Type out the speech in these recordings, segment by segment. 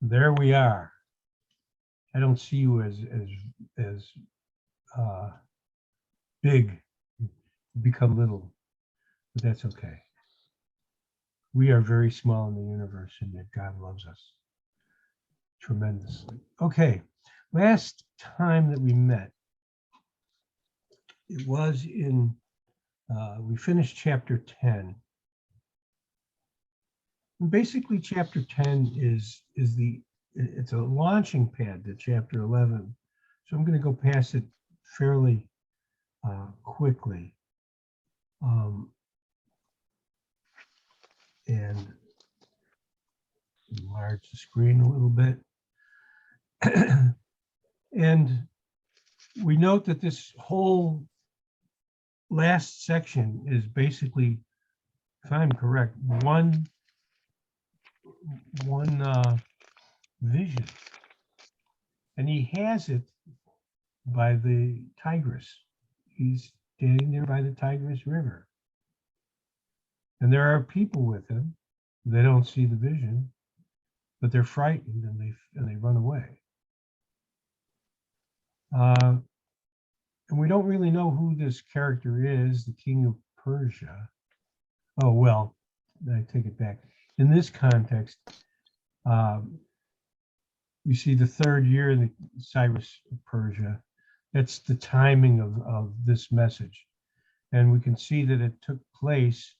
There we are. I don't see you as big. You become little, but that's okay. We are very small in the universe, and yet God loves us tremendously. Okay, last time that we met, it was in, we finished chapter 10. And basically, chapter 10 it's a launching pad to chapter 11. So I'm going to go past it fairly quickly. And enlarge the screen a little bit. And we note that this whole last section is basically, if I'm correct, one vision. And he has it by the Tigris. He's standing there by the Tigris River. And there are people with him. They don't see the vision, but they're frightened and they run away. And we don't really know who this character is, the king of Persia. Oh, well, I take it back. In this context, we see the third year in the Cyrus of Persia. That's the timing of this message. And we can see that it took place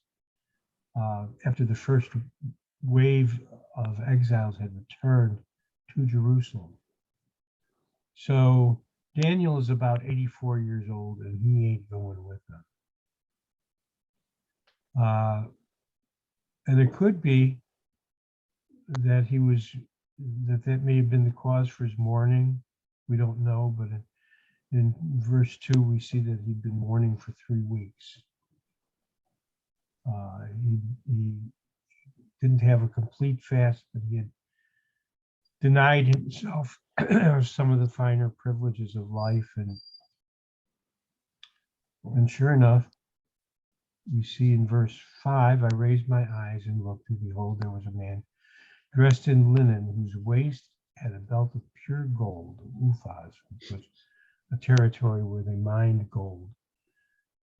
after the first wave of exiles had returned to Jerusalem. So Daniel is about 84 years old, and he ain't going with them. And it could be that that may have been the cause for his mourning. We don't know, but in verse 2, we see that he'd been mourning for 3 weeks. He didn't have a complete fast, but he had denied himself some of the finer privileges of life. And sure enough, we see in verse 5, I raised my eyes and looked, and behold, there was a man dressed in linen, whose waist had a belt of pure gold, Uphaz, which was a territory where they mined gold.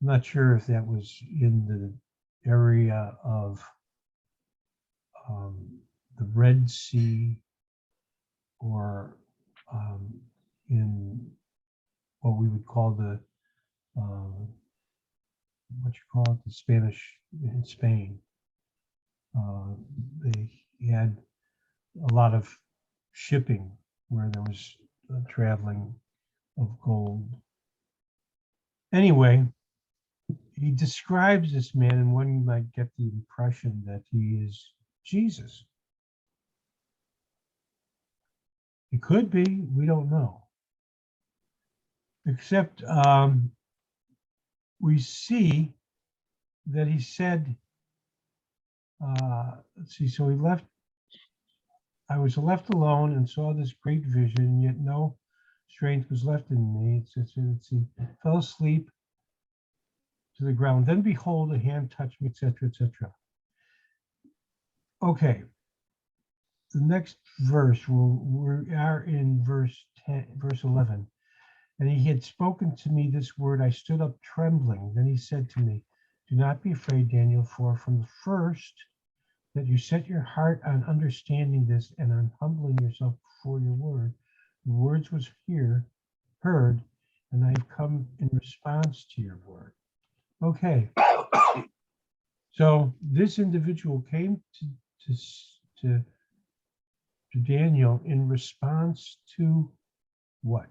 I'm not sure if that was in the area of the Red Sea or in what we would call the the Spanish in Spain. They had a lot of shipping where there was traveling of gold. Anyway, he describes this man, and one might get the impression that he is Jesus. He could be, we don't know. Except we see that he said, let's see, so he left, I was left alone and saw this great vision, yet no strength was left in me. Let's see, fell asleep to the ground. Then behold, a hand touched me, etc., etc. Okay, the next verse, we are in verse 11. And he had spoken to me this word, I stood up trembling. Then he said to me, do not be afraid, Daniel, for from the first that you set your heart on understanding this and on humbling yourself before your word, the words was heard, and I have come in response to your word. Okay. So this individual came to Daniel in response to what?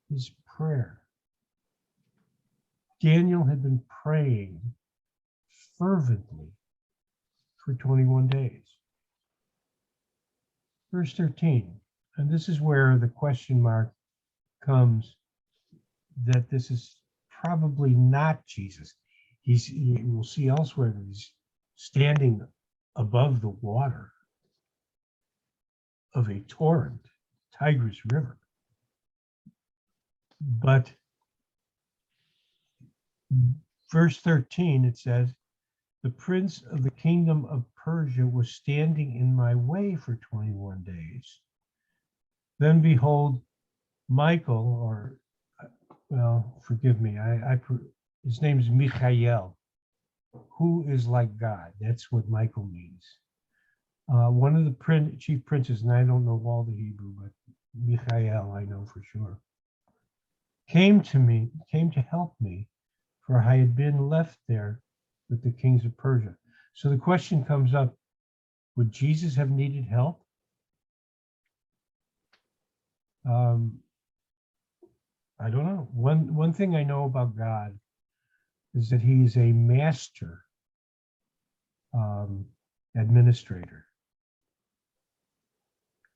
His prayer. Daniel had been praying fervently for 21 days. Verse 13, and this is where the question mark comes, that this is probably not Jesus. We'll see elsewhere that he's standing above the water of a torrent, Tigris River. But verse 13, it says, the prince of the kingdom of Persia was standing in my way for 21 days. Then behold, Michael, or, well, forgive me, his name is Michael, who is like God. That's what Michael means. One of the chief princes, and I don't know all the Hebrew, but Michael, I know for sure, came to help me, for I had been left there with the kings of Persia. So the question comes up, would Jesus have needed help? I don't know. One thing I know about God is that he is a master administrator.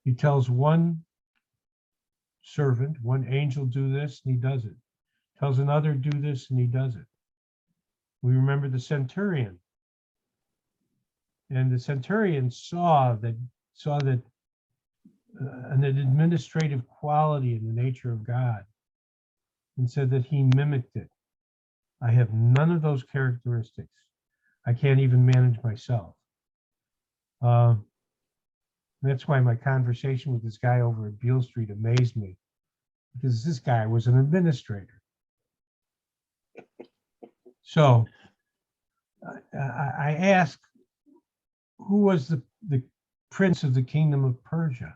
He tells one servant, one angel, do this, and he does it. Tells another, do this, and he does it. We remember the centurion. And the centurion saw that an administrative quality in the nature of God, and said that he mimicked it. I have none of those characteristics. I can't even manage myself. That's why my conversation with this guy over at Beale Street amazed me, because this guy was an administrator. So I asked, who was the prince of the kingdom of Persia?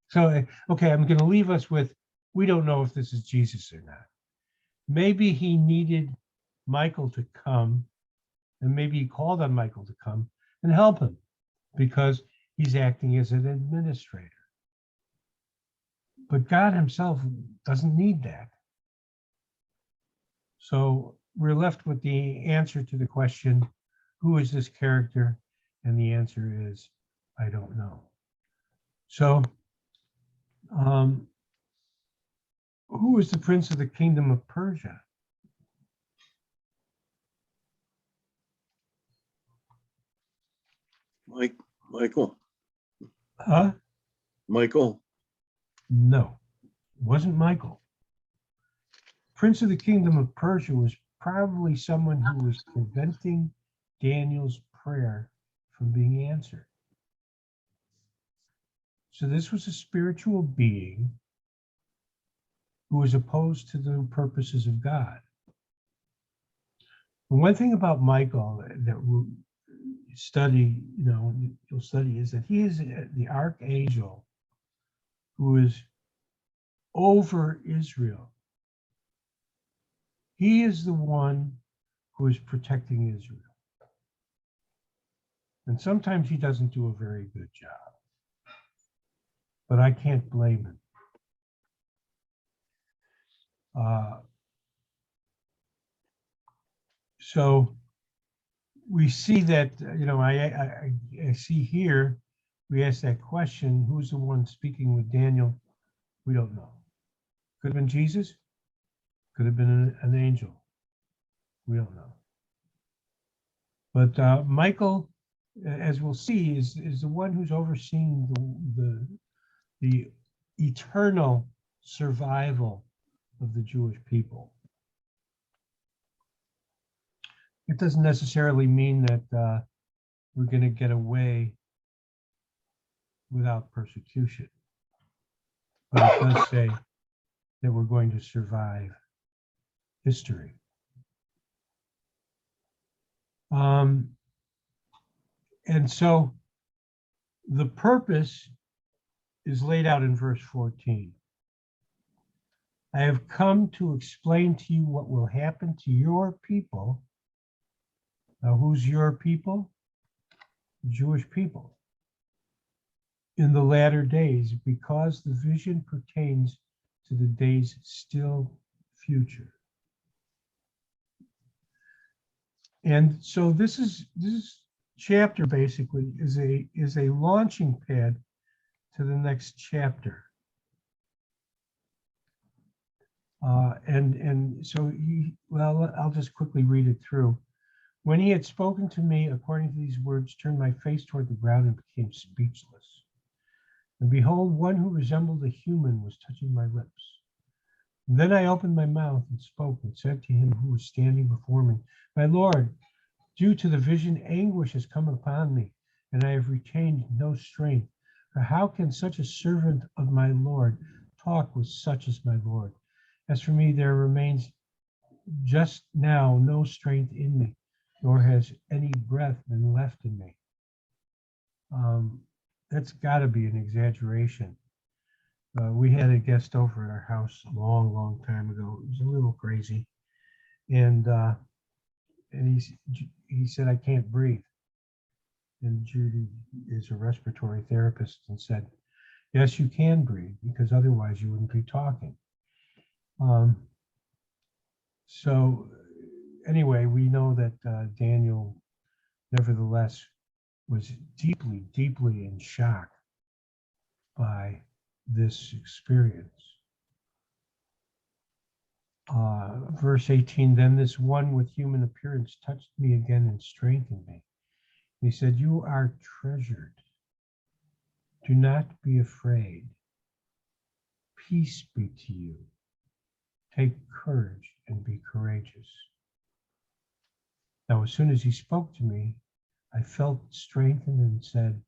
So, okay, I'm going to leave us with, we don't know if this is Jesus or not. Maybe he needed Michael to come, and maybe he called on Michael to come and help him because he's acting as an administrator. But God himself doesn't need that. So we're left with the answer to the question, who is this character? And the answer is, I don't know. So, who is the prince of the kingdom of Persia? Michael. Huh? Michael. No, it wasn't Michael. Prince of the kingdom of Persia was probably someone who was preventing Daniel's prayer from being answered. So this was a spiritual being who was opposed to the purposes of God. And one thing about Michael that we'll study, you'll study, is that he is the archangel who is over Israel. He is the one who is protecting Israel. And sometimes he doesn't do a very good job, but I can't blame him. So we see that, I see here, we ask that question, who's the one speaking with Daniel? We don't know. Could have been Jesus, could have been an angel. We don't know. But Michael, as we'll see, is the one who's overseeing the eternal survival of the Jewish people. It doesn't necessarily mean that we're going to get away without persecution, but it does say that we're going to survive history. And so the purpose is laid out in verse 14. I have come to explain to you what will happen to your people. Now, who's your people? The Jewish people. In the latter days, because the vision pertains to the days still future. And so this chapter basically is a launching pad to the next chapter. And so I'll just quickly read it through. When he had spoken to me according to these words, turned my face toward the ground and became speechless. And behold, one who resembled a human was touching my lips. And then I opened my mouth and spoke and said to him who was standing before me, my Lord, Due to the vision, anguish has come upon me, and I have retained no strength. For how can such a servant of my Lord talk with such as my Lord? As for me, there remains just now no strength in me, nor has any breath been left in me. That's got to be an exaggeration. We had a guest over at our house a long, long time ago. It was a little crazy, and he said, "I can't breathe." And Judy is a respiratory therapist and said, "Yes, you can breathe, because otherwise you wouldn't be talking." So anyway, we know that Daniel, nevertheless, was deeply, deeply in shock by this experience. Verse 18, then this one with human appearance touched me again and strengthened me. He said, "You are treasured. Do not be afraid. Peace be to you. Take courage and be courageous." Now, as soon as he spoke to me, I felt strengthened and said,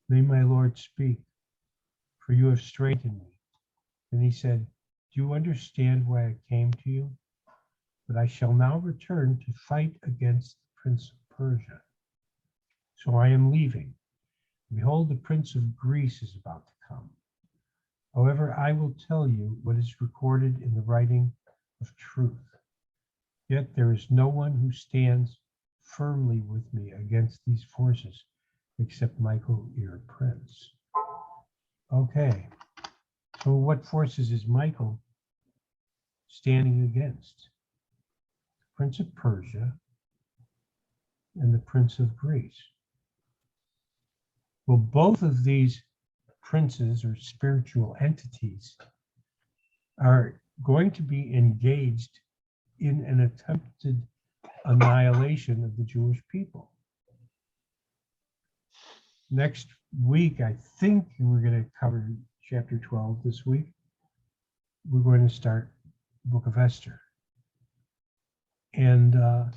"May my Lord speak, for you have strengthened me." Then he said, "Do you understand why I came to you? But I shall now return to fight against the prince of Persia. So I am leaving. Behold, the prince of Greece is about to come. However, I will tell you what is recorded in the writing of truth. Yet there is no one who stands firmly with me against these forces, except Michael, your prince." Okay, so what forces is Michael standing against? Prince of Persia and the Prince of Greece. Well, both of these princes or spiritual entities are going to be engaged in an attempted annihilation of the Jewish people. Next week, I think we're going to cover chapter 12 this week. We're going to start the book of Esther. And I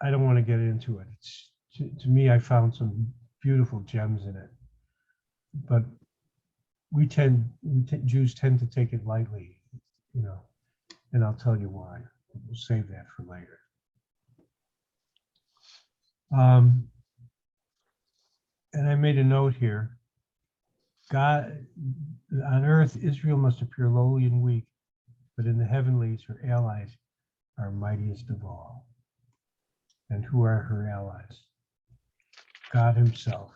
don't want to get into it. It's, to me, I found some beautiful gems in it. But Jews tend to take it lightly, you know, and I'll tell you why. We'll save that for later. And I made a note here. God, on earth, Israel must appear lowly and weak, but in the heavenlies, her allies are mightiest of all. And who are her allies? God himself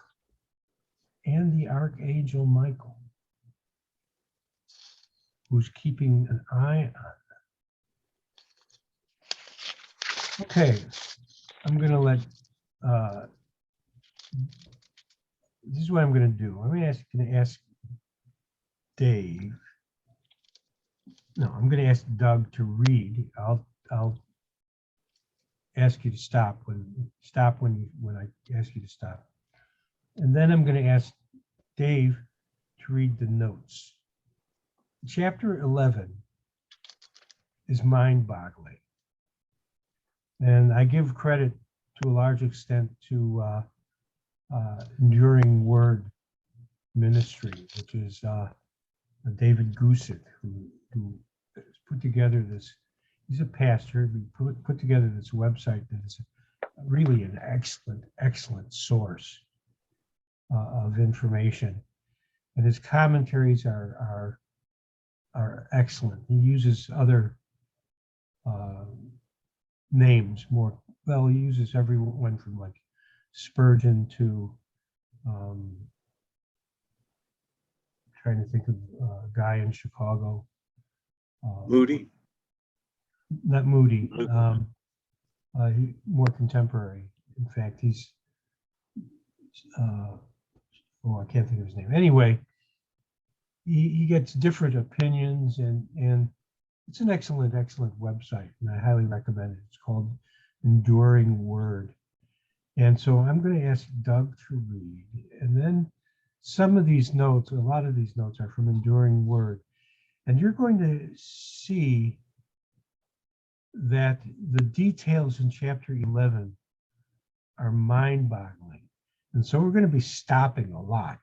and the archangel Michael, who's keeping an eye on them. Okay, I'm going to let, this is what I'm going to do. I'm going to ask Dave. No, I'm going to ask Doug to read. I'll ask you to stop when I ask you to stop. And then I'm going to ask Dave to read the notes. Chapter 11 is mind-boggling. And I give credit to a large extent to Enduring Word Ministry, which is David Gusick, who put together this. He's a pastor who put together this website that is really an excellent source of information, and his commentaries are excellent. He uses other names more. Well, he uses everyone from like Spurgeon to trying to think of a guy in Chicago. Moody. Not Moody. More contemporary. In fact, he's I can't think of his name. Anyway, he gets different opinions, and it's an excellent website, and I highly recommend it. It's called Enduring Word. And so I'm going to ask Doug to read, and then some of these notes, a lot of these notes are from Enduring Word, and you're going to see that the details in chapter 11 are mind-boggling. And so we're going to be stopping a lot,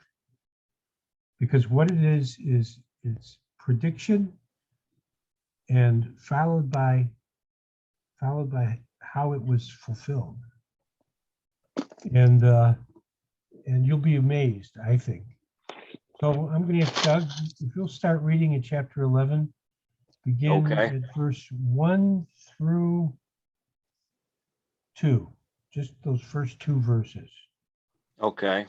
because what it is it's prediction and followed by how it was fulfilled. And you'll be amazed, I think. So I'm going to ask Doug, if you'll start reading in chapter 11, begin Okay. at verse 1 through 2, just those first 2 verses. Okay.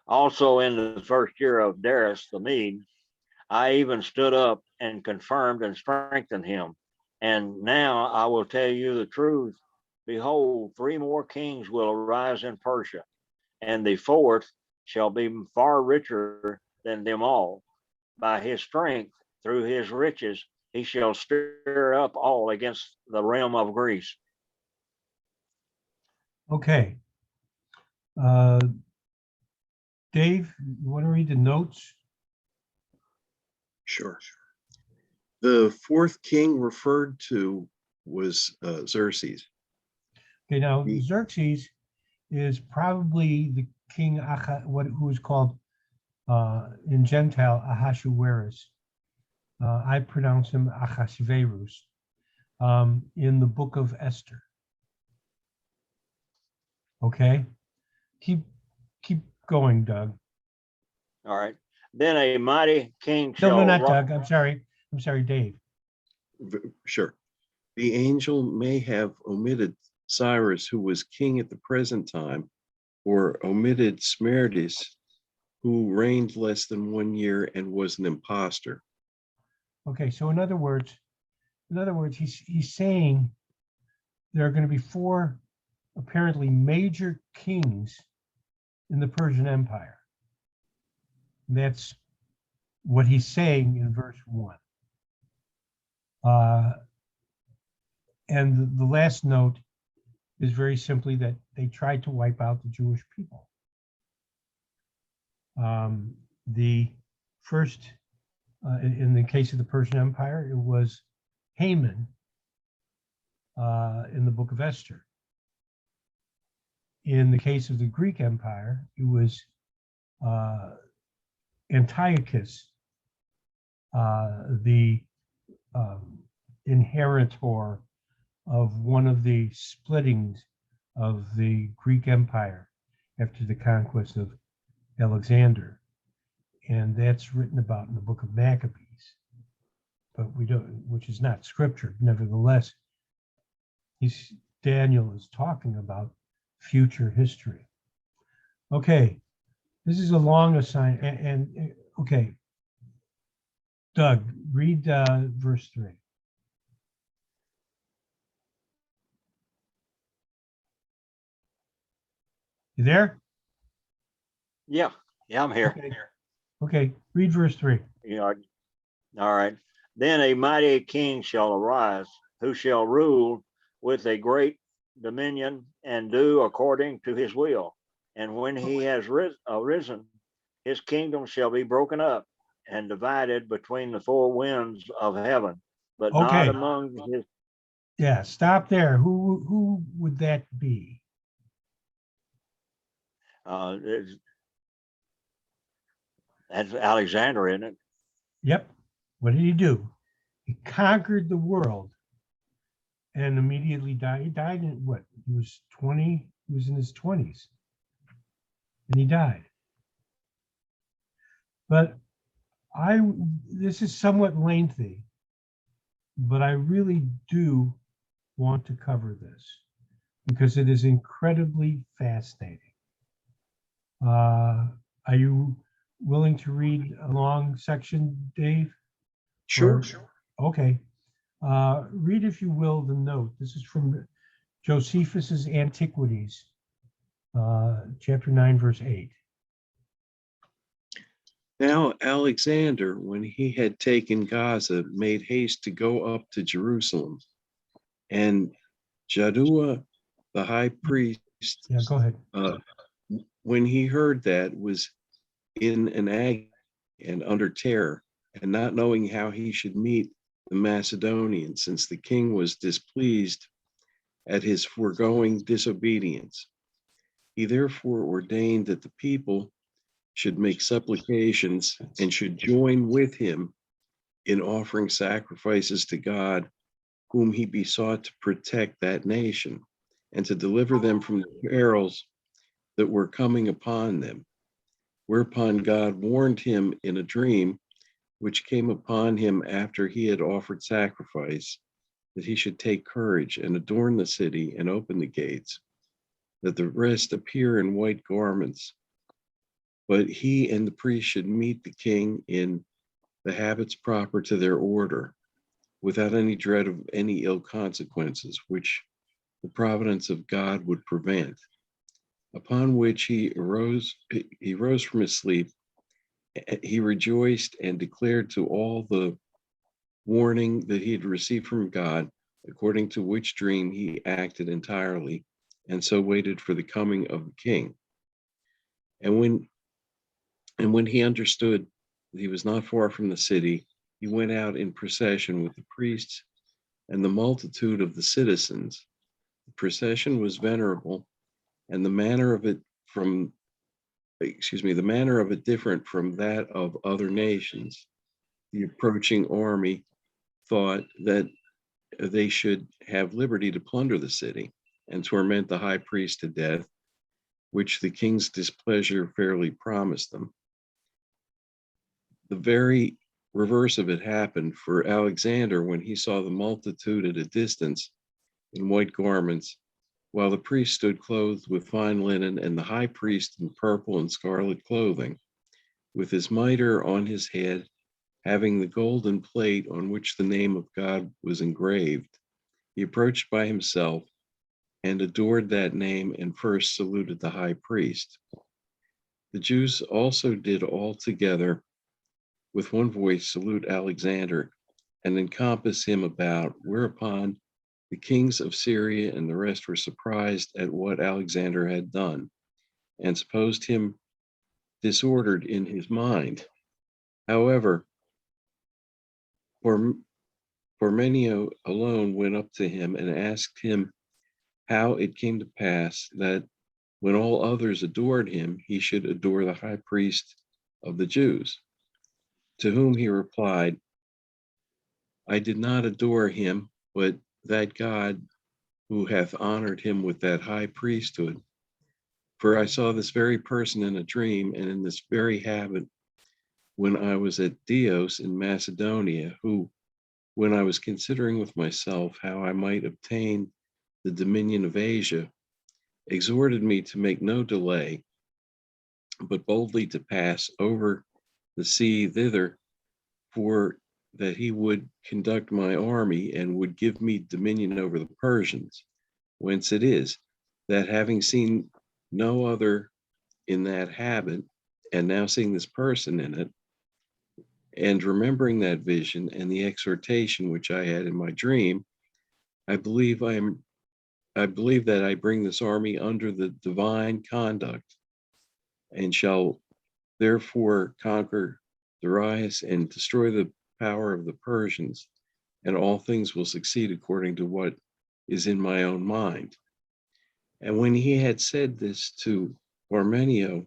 Also in the first year of Darius the Mede, I even stood up and confirmed and strengthened him. And now I will tell you the truth. Behold, 3 more kings will arise in Persia, and the 4th shall be far richer than them all. By his strength, through his riches, he shall stir up all against the realm of Greece. Okay. Dave, you want to read the notes? Sure. The 4th king referred to was Xerxes. Okay, now He- Xerxes is probably the king who is called in Gentile Ahasuerus. I pronounce him Achashverus in the book of Esther. Okay, keep going, Doug. All right. Then a mighty king No, shall not Doug. I'm sorry, Dave. Sure. The angel may have omitted Cyrus, who was king at the present time, or omitted Smerdas, who reigned less than 1 year and was an imposter. Okay, so in other words, he's saying there are going to be 4 apparently major kings in the Persian Empire. And that's what he's saying in verse 1. And the last note is very simply that they tried to wipe out the Jewish people. The first, in the case of the Persian Empire, it was Haman in the book of Esther. In the case of the Greek Empire, it was Antiochus, the inheritor of one of the splittings of the Greek Empire after the conquest of Alexander. And that's written about in the book of Maccabees, but we don't, which is not scripture. Nevertheless, Daniel is talking about future history. Okay, this is a long assignment. And okay, Doug, read verse 3. You there? Yeah, I'm here. Okay, read verse 3. You know, all right. Then a mighty king shall arise, who shall rule with a great dominion and do according to his will. And when he has arisen, his kingdom shall be broken up and divided between the 4 winds of heaven, but Okay. not among his. Yeah, stop there. Who would that be? That's Alexander, isn't it? Yep. What did he do? He conquered the world and immediately died. He died in what? He was 20. He was in his 20s. And he died. But this is somewhat lengthy, but I really do want to cover this because it is incredibly fascinating. Are you willing to read a long section, Dave? Sure. Okay. Read, if you will, the note. This is from Josephus's Antiquities, chapter 9, verse 8. Now Alexander, when he had taken Gaza, made haste to go up to Jerusalem. And Jaddua, the high priest, Yeah, go ahead. when he heard that, was in an agony and under terror, and not knowing how he should meet the Macedonians, since the king was displeased at his foregoing disobedience. He therefore ordained that the people should make supplications and should join with him in offering sacrifices to God, whom he besought to protect that nation and to deliver them from the perils that were coming upon them. Whereupon God warned him in a dream, which came upon him after he had offered sacrifice, that he should take courage and adorn the city and open the gates, that the rest appear in white garments. But he and the priest should meet the king in the habits proper to their order, without any dread of any ill consequences, which the providence of God would prevent. Upon which he rose from his sleep. He rejoiced and declared to all the warning that he had received from God, according to which dream he acted entirely, and so waited for the coming of the king. And when he understood that he was not far from the city, he went out in procession with the priests and the multitude of the citizens. The procession was venerable, and the manner of it different from that of other nations. The approaching army thought that they should have liberty to plunder the city and torment the high priest to death, which the king's displeasure fairly promised them. The very reverse of it happened for Alexander when he saw the multitude at a distance in white garments, while the priest stood clothed with fine linen, and the high priest in purple and scarlet clothing, with his mitre on his head, having the golden plate on which the name of God was engraved. He approached by himself and adored that name and first saluted the high priest. The Jews also did all together with one voice salute Alexander and encompass him about, whereupon the kings of Syria and the rest were surprised at what Alexander had done, and supposed him disordered in his mind. However, Parmenio alone went up to him and asked him how it came to pass that when all others adored him, he should adore the high priest of the Jews. To whom he replied, I did not adore him, but that God who hath honored him with that high priesthood. For I saw this very person in a dream and in this very habit when I was at Dios in Macedonia, who, when I was considering with myself how I might obtain the dominion of Asia, exhorted me to make no delay, but boldly to pass over the sea thither, for that he would conduct my army and would give me dominion over the Persians. Whence it is that having seen no other in that habit, and now seeing this person in it, and remembering that vision and the exhortation which I had in my dream, I believe that I bring this army under the divine conduct, and shall therefore conquer Darius and destroy the power of the Persians, and all things will succeed according to what is in my own mind. And when he had said this to Parmenio,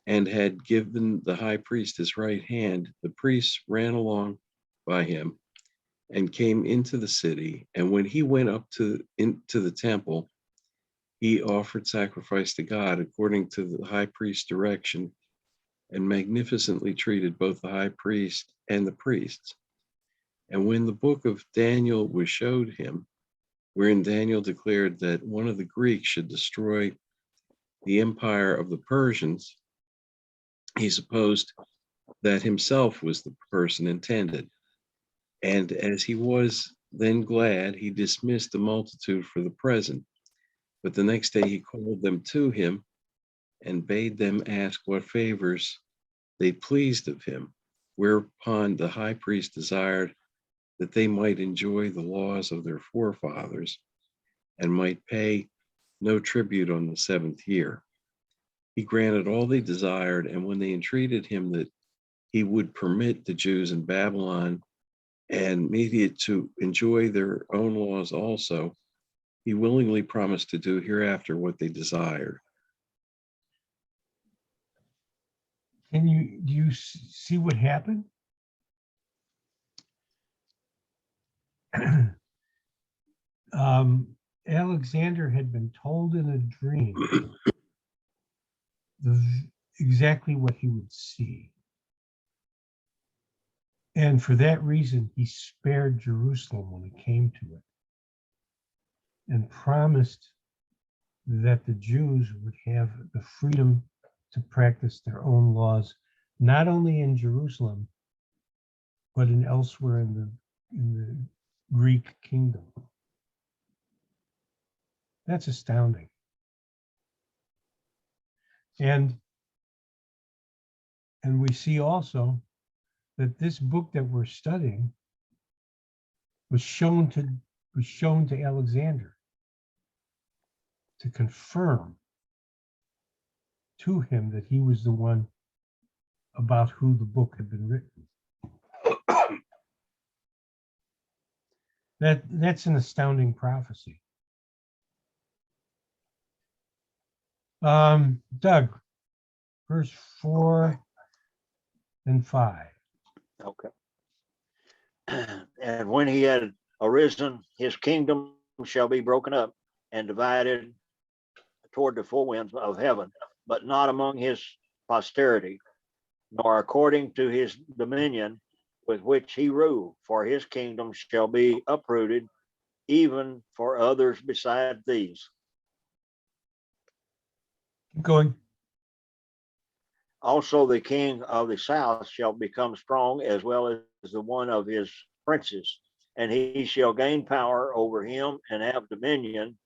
and had given the high priest his right hand, the priests ran along by him and came into the city. And when he went up into the temple, he offered sacrifice to God according to the high priest's direction, and magnificently treated both the high priest and the priests. And when the book of Daniel was showed him, wherein Daniel declared that one of the Greeks should destroy the empire of the Persians, he supposed that himself was the person intended. And as he was then glad, he dismissed the multitude for the present. But the next day he called them to him and bade them ask what favors they pleased of him. Whereupon the high priest desired that they might enjoy the laws of their forefathers and might pay no tribute on the 7th year. He granted all they desired, and when they entreated him that he would permit the Jews in Babylon and made it to enjoy their own laws also, he willingly promised to do hereafter what they desired. Do you see what happened? Alexander had been told in a dream exactly what he would see. And for that reason, he spared Jerusalem when it came to it and promised that the Jews would have the freedom to practice their own laws, not only in Jerusalem, but in elsewhere in the Greek kingdom. That's astounding. And we see also that this book that we're studying was shown to Alexander to confirm to him that he was the one about who the book had been written. That's an astounding prophecy. Doug, verse 4 and 5. Okay. And when he had arisen, his kingdom shall be broken up and divided toward the four winds of heaven, but not among his posterity, nor according to his dominion with which he ruled, for his kingdom shall be uprooted, even for others beside these. Keep going. Also the king of the south shall become strong, as well as the one of his princes, and he shall gain power over him and have dominion.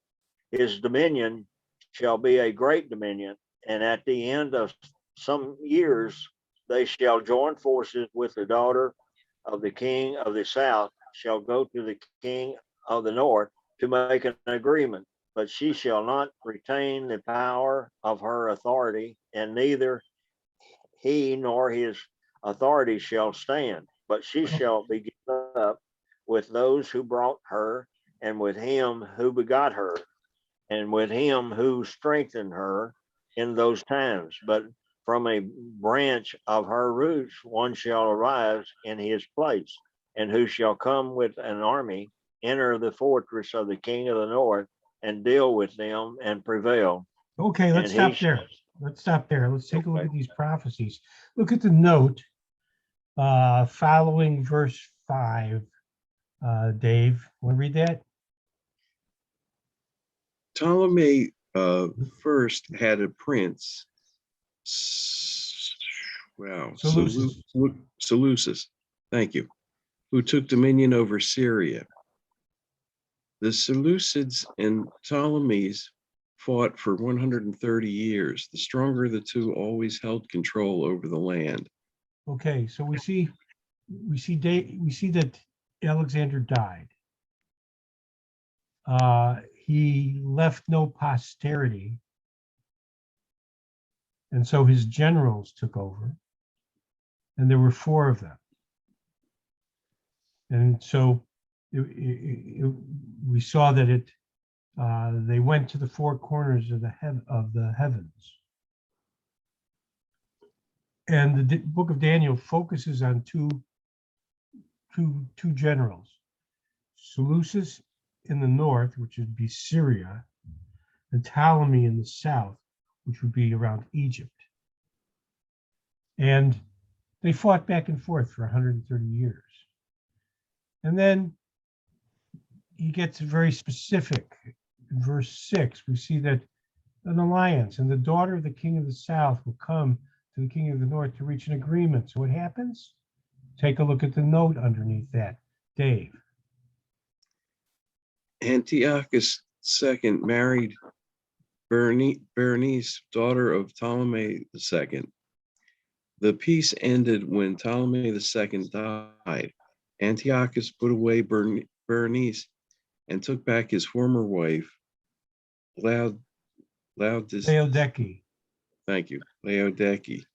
His dominion shall be a great dominion, and at the end of some years they shall join forces with the daughter of the king of the south, shall go to the king of the north to make an agreement, but she shall not retain the power of her authority, and neither he nor his authority shall stand, but she shall be given up with those who brought her, and with him who begot her, and with him who strengthened her in those times. But from a branch of her roots one shall arise in his place, and who shall come with an army, enter the fortress of the king of the north, and deal with them and prevail. Okay, let's And stop he there. Let's stop there. Let's take a look Okay. at these prophecies. Look at the note following verse 5. Dave, want to read that? Ptolemy first had a prince, Seleucus. Seleucus, thank you, who took dominion over Syria. The Seleucids and Ptolemies fought for 130 years. The stronger of the two always held control over the land. Okay, so we see that Alexander died. He left no posterity, and so his generals took over, and there were 4 of them. And so we saw that they went to the 4 corners of the heavens. And the book of Daniel focuses on two generals, Seleucus in the north, which would be Syria, and Ptolemy in the south, which would be around Egypt. And they fought back and forth for 130 years. And then he gets very specific. In verse 6, we see that an alliance, and the daughter of the king of the south will come to the king of the north to reach an agreement. So what happens? Take a look at the note underneath that. Dave. Antiochus II married Berenice, daughter of Ptolemy II. The peace ended when Ptolemy II died. Antiochus put away Berenice and took back his former wife, Laodike. Thank you, Laodike.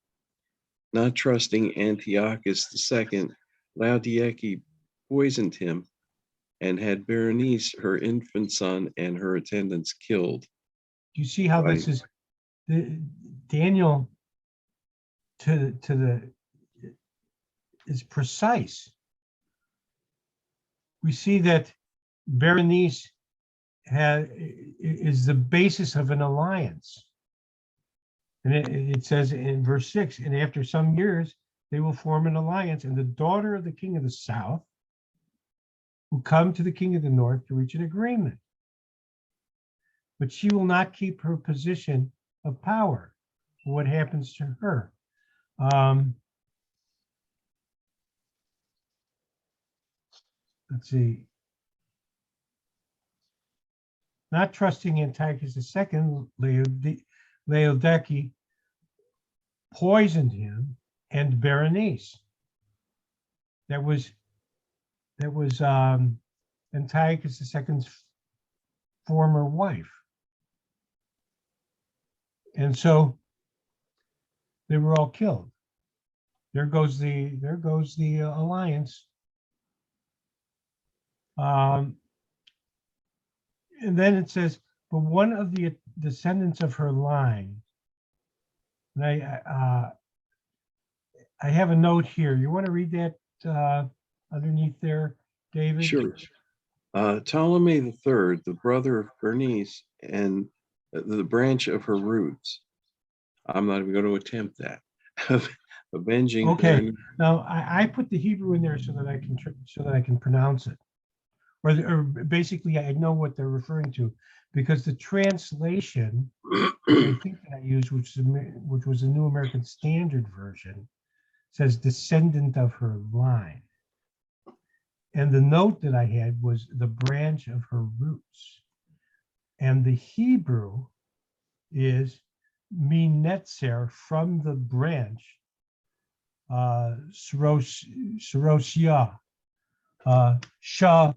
Not trusting Antiochus II, Laodike poisoned him and had Berenice, her infant son, and her attendants killed. You see how this Right. is Daniel to the is precise. We see that Berenice is the basis of an alliance. And it says in verse 6, and after some years, they will form an alliance, and the daughter of the king of the south will come to the king of the north to reach an agreement. But she will not keep her position of power. What happens to her? Let's see. Not trusting Antiochus II, Laodike poisoned him and Berenice. That was Antiochus II's former wife. And so they were all killed. There goes the alliance. And then it says, but one of the descendants of her line, and I have a note here. You want to read that underneath there, David? Sure. Ptolemy III, the brother of Bernice, and the branch of her roots. I'm not even going to attempt that. Avenging. Okay. Berenice. Now I put the Hebrew in there so that I can pronounce it, or basically I know what they're referring to, because the translation I think that I used, which was the New American Standard Version, says descendant of her line. And the note that I had was the branch of her roots. And the Hebrew is minetzer, from the branch, Sarosia, Sharasheha.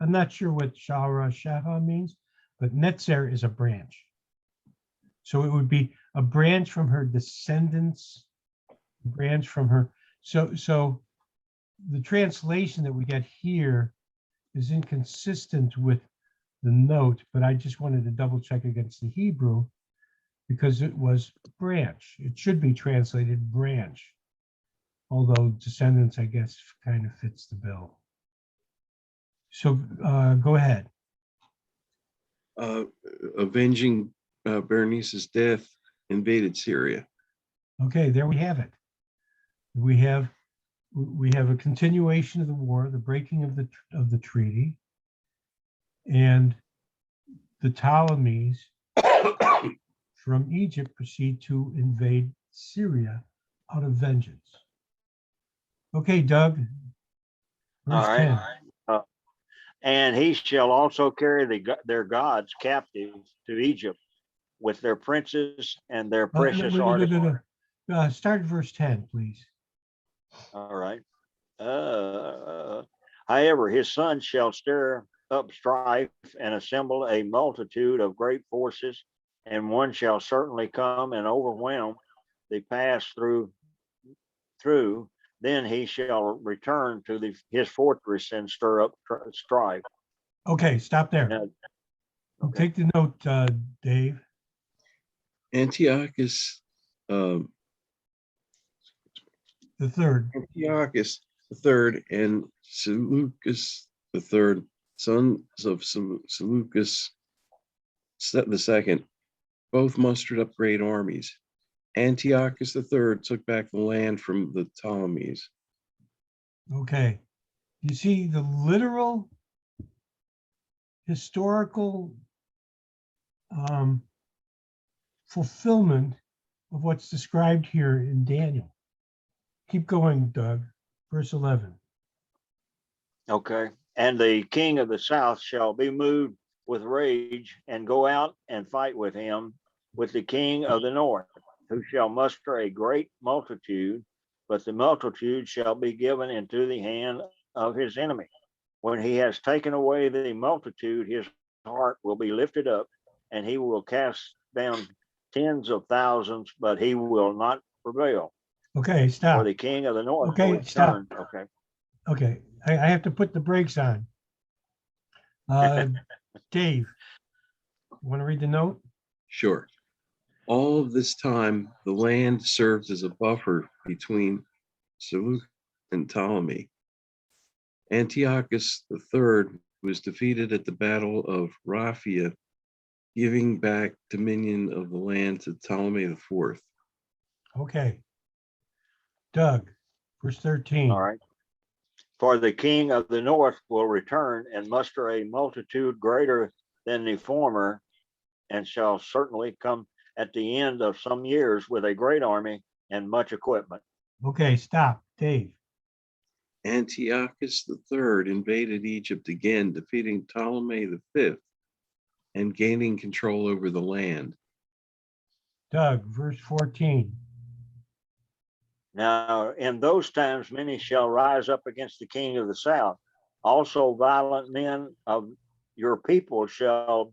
I'm not sure what Sharasheha means, but netzer is a branch. So it would be a branch from her descendants, branch from her. So the translation that we get here is inconsistent with the note, but I just wanted to double check against the Hebrew because it was branch. It should be translated branch, although descendants, I guess, kind of fits the bill. So go ahead. Avenging Berenice's death, invaded Syria. Okay, there we have it. We have a continuation of the war, the breaking of the treaty, and the Ptolemies from Egypt proceed to invade Syria out of vengeance. Okay, Doug. Verse All right. 10. And he shall also carry their gods captive to Egypt with their princes and their precious articles. Start verse 10, please. All right. However, his son shall stir up strife and assemble a multitude of great forces, and one shall certainly come and overwhelm the pass through. Then he shall return to his fortress and stir up strife. Okay, stop there. Now, Take the note, Dave. Antiochus The third. Antiochus III and Seleucus III, sons of Seleucus II, both mustered up great armies. Antiochus III took back the land from the Ptolemies. Okay. You see the literal historical fulfillment of what's described here in Daniel. Keep going, Doug. Verse 11. Okay. And the king of the south shall be moved with rage and go out and fight with him, with the king of the north, who shall muster a great multitude, but the multitude shall be given into the hand of his enemy. When he has taken away the multitude, his heart will be lifted up, and he will cast down tens of thousands, but he will not prevail. Okay, For stop. the king of the north will Okay, stop. return. Okay. Okay, I have to put the brakes on. Uh, Dave, want to read the note? Sure. All of this time, the land served as a buffer between Seleucus and Ptolemy. Antiochus III was defeated at the Battle of Raphia, giving back dominion of the land to Ptolemy IV. Okay. Doug, verse 13. All right. For the king of the north will return and muster a multitude greater than the former, and shall certainly come at the end of some years with a great army and much equipment. Okay, stop. Dave. Antiochus III invaded Egypt again, defeating Ptolemy V and gaining control over the land. Doug, verse 14. Now, in those times, many shall rise up against the king of the south. Also, violent men of your people shall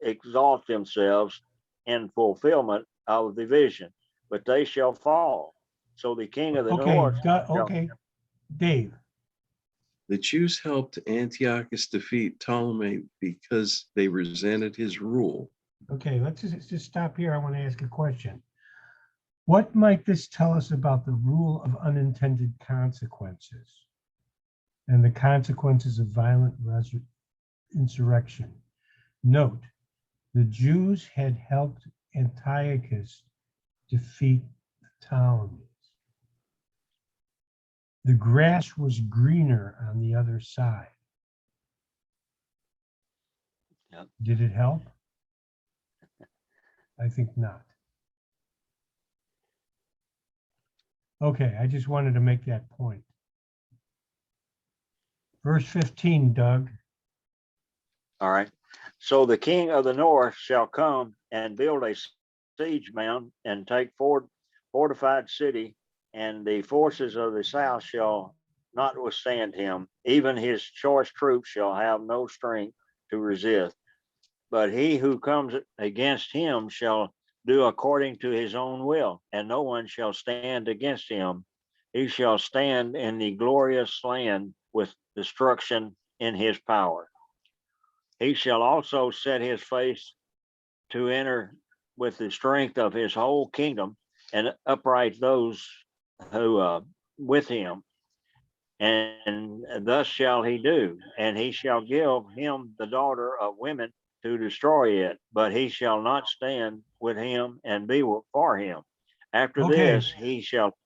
exalt themselves in fulfillment of the vision, but they shall fall. So the king of the Okay, north shall, okay. Dave. The Jews helped Antiochus defeat Ptolemy because they resented his rule. Okay, let's just stop here. I want to ask a question. What might this tell us about the rule of unintended consequences and the consequences of violent insurrection? Note, the Jews had helped Antiochus defeat the Ptolemies. The grass was greener on the other side. Yep. Did it help? I think not. Okay, I just wanted to make that point. Verse 15, Doug. all right. So the king of the north shall come and build a siege mound and take fortified city, and the forces of the south shall not withstand him. Even his choice troops shall have no strength to resist. But he who comes against him shall do according to his own will, and no one shall stand against him. He shall stand in the glorious land with destruction in his power. He shall also set his face to enter with the strength of his whole kingdom and upright those who with him. And thus shall he do, and he shall give him the daughter of women to destroy it, but he shall not stand with him and be for him. After Okay. this, he shall.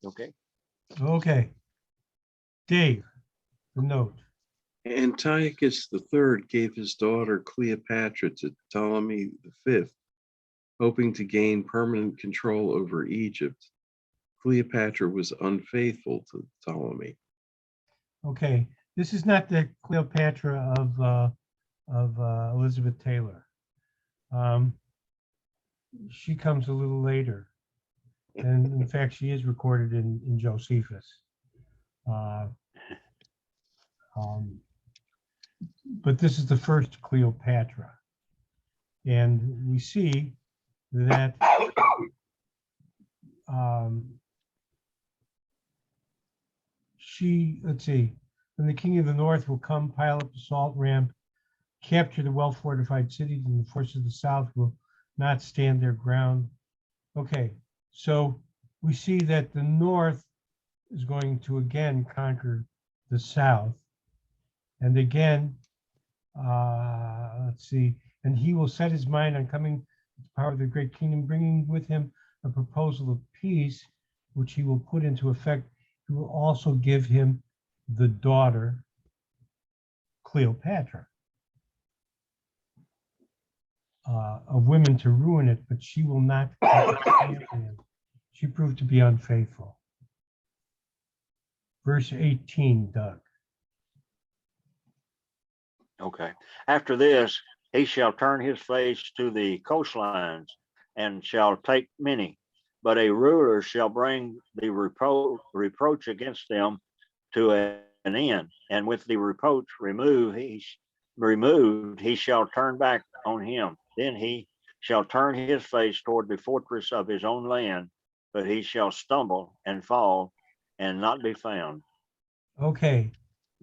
Okay. Okay. Dave, the note. Antiochus III gave his daughter Cleopatra to Ptolemy V, hoping to gain permanent control over Egypt. Cleopatra was unfaithful to Ptolemy. Okay, this is not the Cleopatra of Elizabeth Taylor. She comes a little later, and in fact, she is recorded in Josephus. But this is the first Cleopatra, and we see that let's see, then the king of the north will come, pile up the salt ramp, capture the well-fortified cities, and the forces of the south will not stand their ground. Okay, so we see that the north is going to again conquer the south. And again, let's see, and he will set his mind on coming to the power of the great kingdom, bringing with him a proposal of peace, which he will put into effect. He will also give him the daughter, Cleopatra, of women to ruin it, but she will not stand for him. She proved to be unfaithful. Verse 18, Doug. Okay. After this, he shall turn his face to the coastlines and shall take many, but a ruler shall bring the reproach against them to an end, and with the reproach removed, he shall turn back on him. Then he shall turn his face toward the fortress of his own land but he shall stumble and fall and not be found. Okay,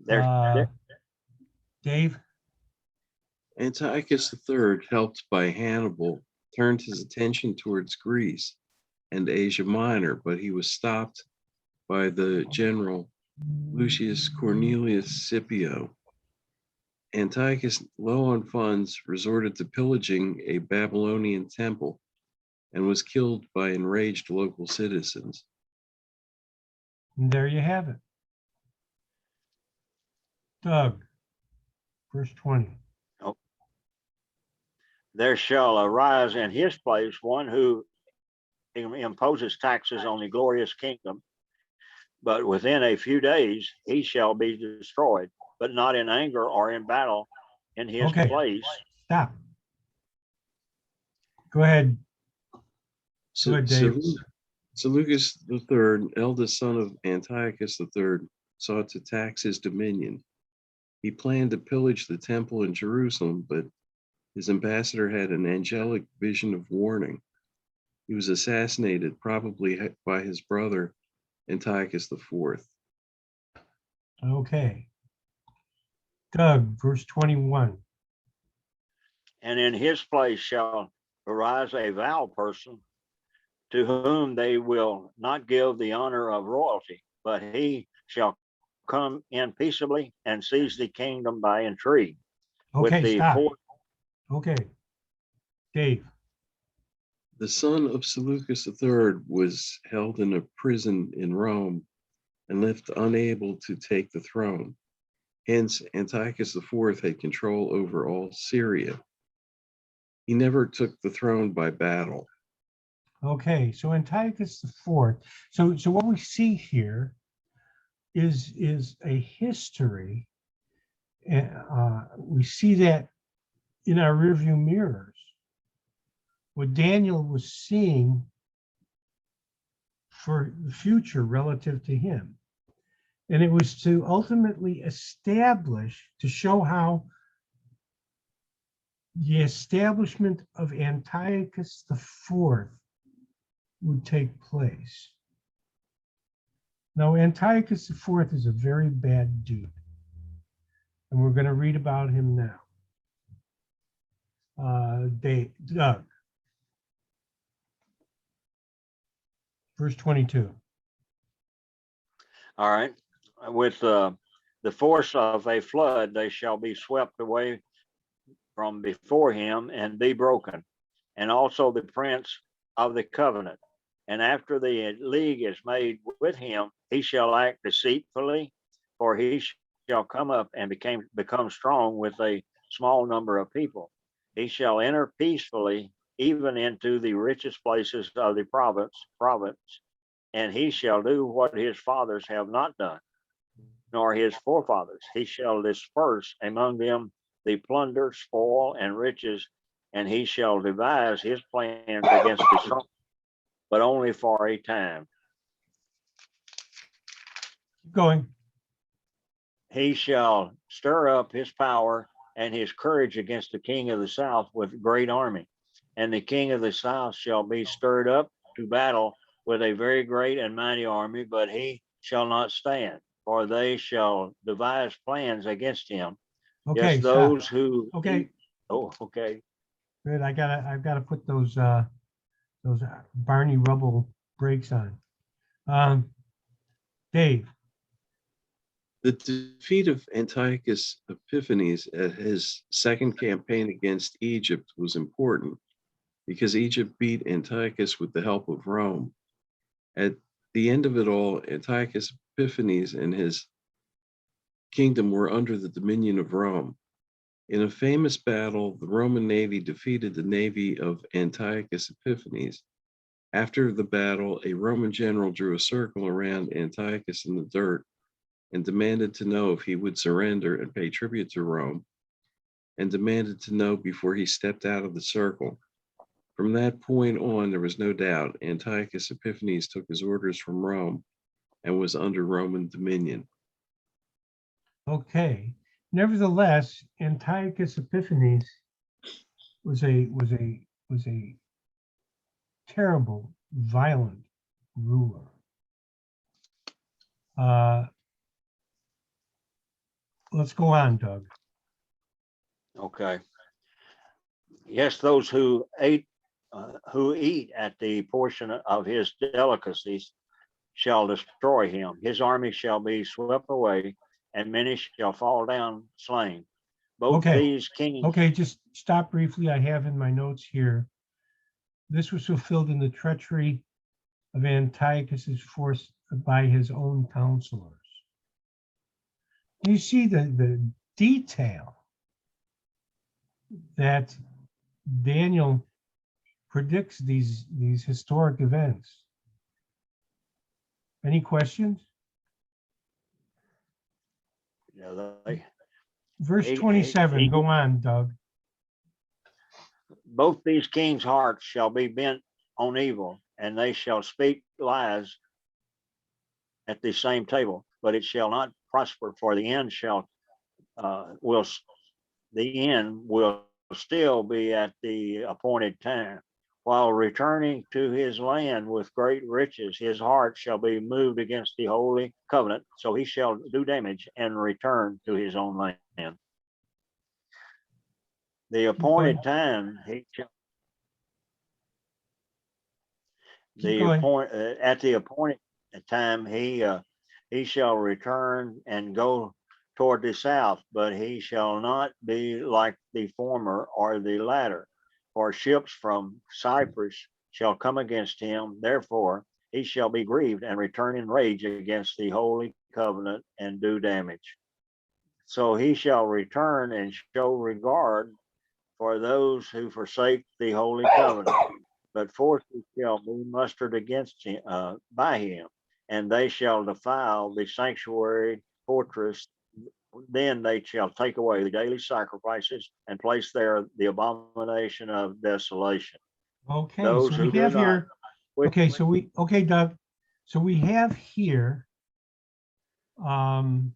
There's Dave, Antiochus III, helped by Hannibal, turned his attention towards Greece and Asia Minor, but he was stopped by the general Lucius Cornelius Scipio. Antiochus, low on funds, resorted to pillaging a Babylonian temple and was killed by enraged local citizens. and there you have it. Doug, verse 20. There shall arise in his place one who imposes taxes on the glorious kingdom, but within a few days he shall be destroyed, but not in anger or in battle. In his Okay. place, Stop. Go ahead. So, Go ahead, Dave. Seleucus III, eldest son of Antiochus III, sought to tax his dominion. He planned to pillage the temple in Jerusalem, but his ambassador had an angelic vision of warning. He was assassinated, probably by his brother Antiochus IV. Okay. Doug, verse 21. and in his place shall arise a vile person, to whom they will not give the honor of royalty, but he shall come in peaceably and seize the kingdom by intrigue. Okay, the stop. fourth, Okay. Dave, The son of Seleucus III was held in a prison in Rome and left unable to take the throne. Hence, Antiochus IV had control over all Syria. He never took the throne by battle. okay, so Antiochus IV. So what we see here is a history. We see that in our rearview mirrors. What Daniel was seeing for the future relative to him. And it was to ultimately establish, to show how the establishment of Antiochus IV would take place. Now, Antiochus IV is a very bad dude, and we're going to read about him now. Doug, verse 22. all right, with the force of a flood, they shall be swept away from before him and be broken, and also the prince of the covenant. And after the league is made with him, he shall act deceitfully, for he shall come up and become strong with a small number of people. He shall enter peacefully even into the richest places of the province, and he shall do what his fathers have not done, nor his forefathers. He shall disperse among them the plunder, spoil, and riches, and he shall devise his plans against the strong, but only for a time. Keep going. He shall stir up his power and his courage against the king of the south with a great army. And the king of the south shall be stirred up to battle with a very great and mighty army, but he shall not stand, for they shall devise plans against him. Okay, Yes, stop. those who. Okay, Oh, okay. good. I've got to put those Barney Rubble brakes on. Dave, The defeat of Antiochus Epiphanes at his second campaign against Egypt was important because Egypt beat Antiochus with the help of Rome. At the end of it all, Antiochus Epiphanes and his kingdom were under the dominion of Rome. In a famous battle, the Roman navy defeated the navy of Antiochus Epiphanes. After the battle, a Roman general drew a circle around Antiochus in the dirt and demanded to know if he would surrender and pay tribute to Rome, and demanded to know before he stepped out of the circle. From that point on, there was no doubt Antiochus Epiphanes took his orders from Rome and was under Roman dominion. okay. Nevertheless, Antiochus Epiphanes was a terrible, violent ruler. Let's go on, Doug. Okay. Yes, those who eat at the portion of his delicacies shall destroy him. His army shall be swept away, and many shall fall down slain. Both Okay. these kings. Okay, just stop briefly. I have in my notes here. This was fulfilled in the treachery of Antiochus's force by his own counselors. You see the detail that Daniel predicts these historic events. Any questions? Yeah, they, Verse He- 27, he- go on, Doug. both these kings' hearts shall be bent on evil, and they shall speak lies at the same table, but it shall not prosper, for the end will still be at the appointed time. While returning to his land with great riches, his heart shall be moved against the holy covenant, so he shall do damage and return to his own land. The appointed time at the appointed time he shall return and go toward the south, but he shall not be like the former or the latter. For ships from Cyprus shall come against him. Therefore, he shall be grieved and return in rage against the holy covenant and do damage. So he shall return and show regard for those who forsake the holy covenant, but forces shall be mustered against him by him, and they shall defile the sanctuary fortress. Then they shall take away the daily sacrifices and place there the abomination of desolation. Okay, Those so who we do have not here, okay, Doug. So we have here the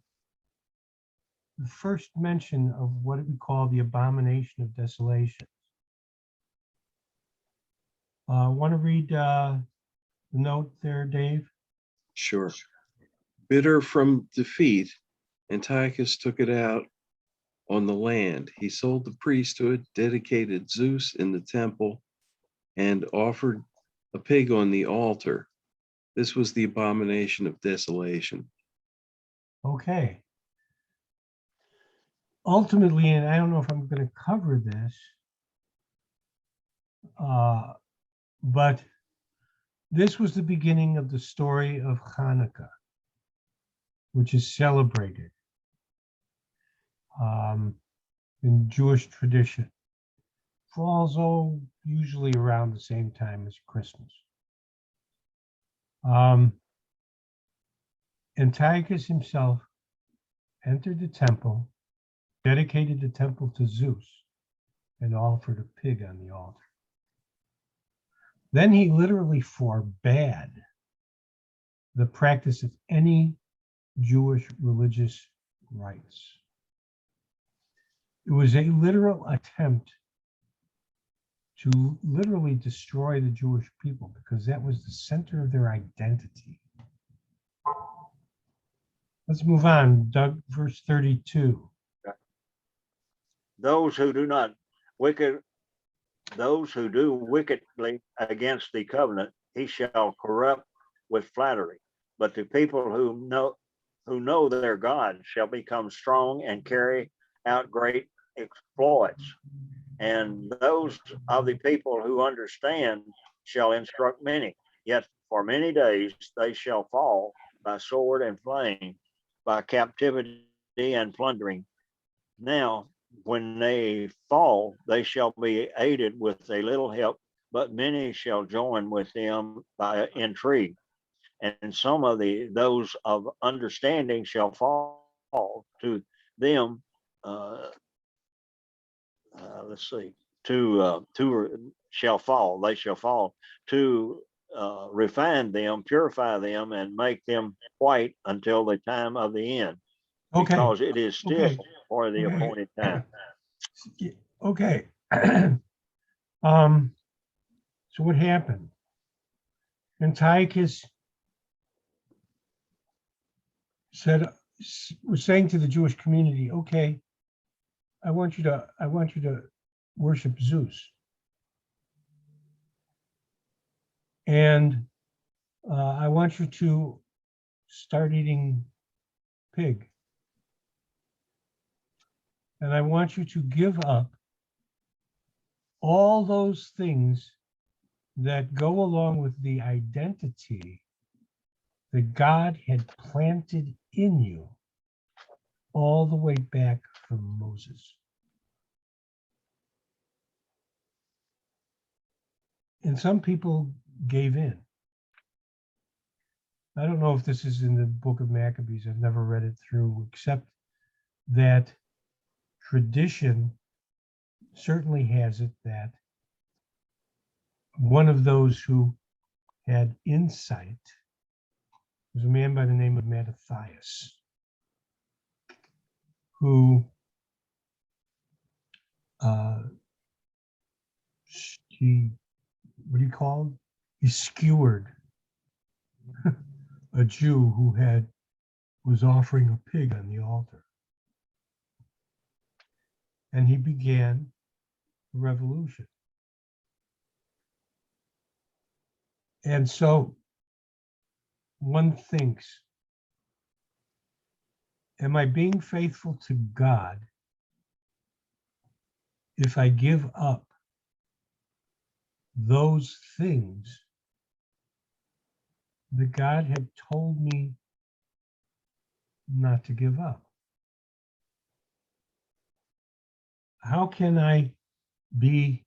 first mention of what we call the abomination of desolation. Want to read the note there, Dave? Sure. Bitter from defeat, Antiochus took it out on the land. He sold the priesthood, dedicated Zeus in the temple, and offered a pig on the altar. This was the abomination of desolation. Okay. Ultimately, and I don't know if I'm going to cover this, but this was the beginning of the story of Hanukkah, which is celebrated in Jewish tradition. Falls usually around the same time as Christmas. Antiochus himself entered the temple, dedicated the temple to Zeus, and offered a pig on the altar. Then he literally forbade the practice of any Jewish religious rites. It was a literal attempt to literally destroy the Jewish people because that was the center of their identity. Let's move on, Doug, verse 32. Those who do wickedly against the covenant, he shall corrupt with flattery. But the people who know their God shall become strong and carry out great exploits. And those of the people who understand shall instruct many. Yet for many days they shall fall by sword and flame, by captivity and plundering. Now, when they fall, they shall be aided with a little help, but many shall join with them by intrigue. And some of those of understanding shall fall to them. Let's see, two shall fall. They shall fall to refine them, purify them, and make them white until the time of the end, Okay. because it is still Okay. for the Okay. appointed time. Okay. So what happened? Antiochus was saying to the Jewish community, okay, I want you to worship Zeus. And I want you to start eating pig. And I want you to give up all those things that go along with the identity that God had planted in you all the way back from Moses. And some people gave in. I don't know if this is in the book of Maccabees. I've never read it through, except that tradition certainly has it that one of those who had insight was a man by the name of Mattathias, who what do you call him? He skewered a Jew who was offering a pig on the altar. And he began a revolution. And so one thinks, am I being faithful to God if I give up those things that God had told me not to give up? How can I be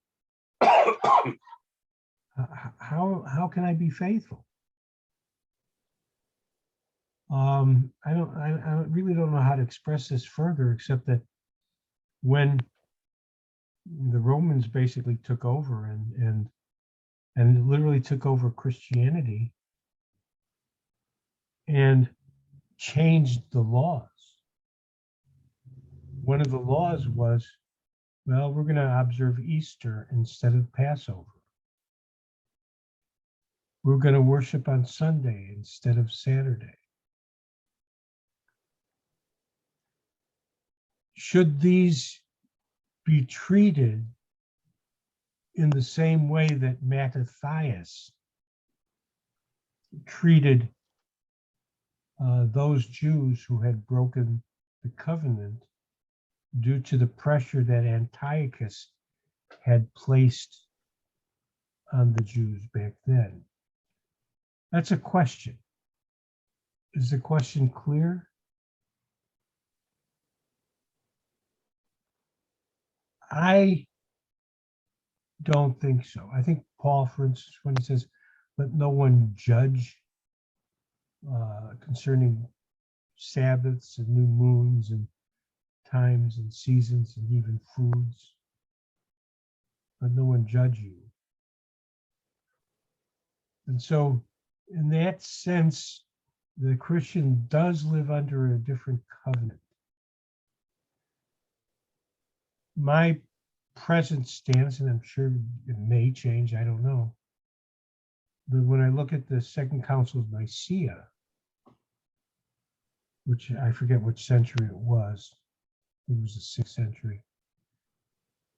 how can I be faithful? I really don't know how to express this further, except that when the Romans basically took over and literally took over Christianity and changed the laws. One of the laws was, well, we're going to observe Easter instead of Passover. We're going to worship on Sunday instead of Saturday. Should these be treated in the same way that Mattathias treated those Jews who had broken the covenant due to the pressure that Antiochus had placed on the Jews back then? That's a question. Is the question clear? I don't think so. I think Paul, for instance, when he says, let no one judge concerning Sabbaths and new moons and times and seasons and even foods, let no one judge you. And so in that sense, the Christian does live under a different covenant. My present stance, and I'm sure it may change, I don't know, but when I look at the Second Council of Nicaea, which I forget which century it was the 6th century,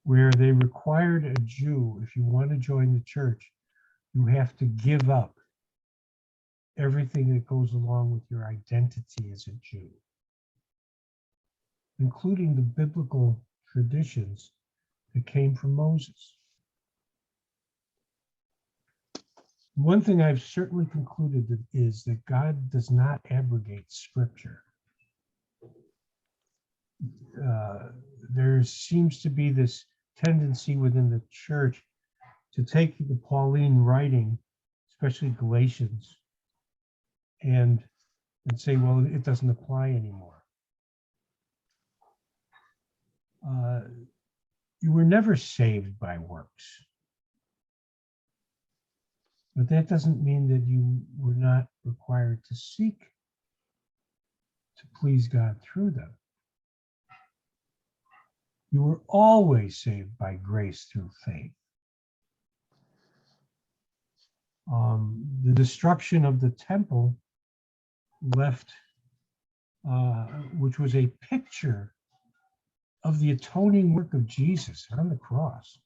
where they required a Jew, if you want to join the church, you have to give up everything that goes along with your identity as a Jew, including the biblical traditions that came from Moses. One thing I've certainly concluded is that God does not abrogate Scripture. There seems to be this tendency within the church to take the Pauline writing, especially Galatians, and say, well, it doesn't apply anymore. You were never saved by works. But that doesn't mean that you were not required to seek to please God through them. You were always saved by grace through faith. The destruction of the temple left, which was a picture of the atoning work of Jesus on the cross.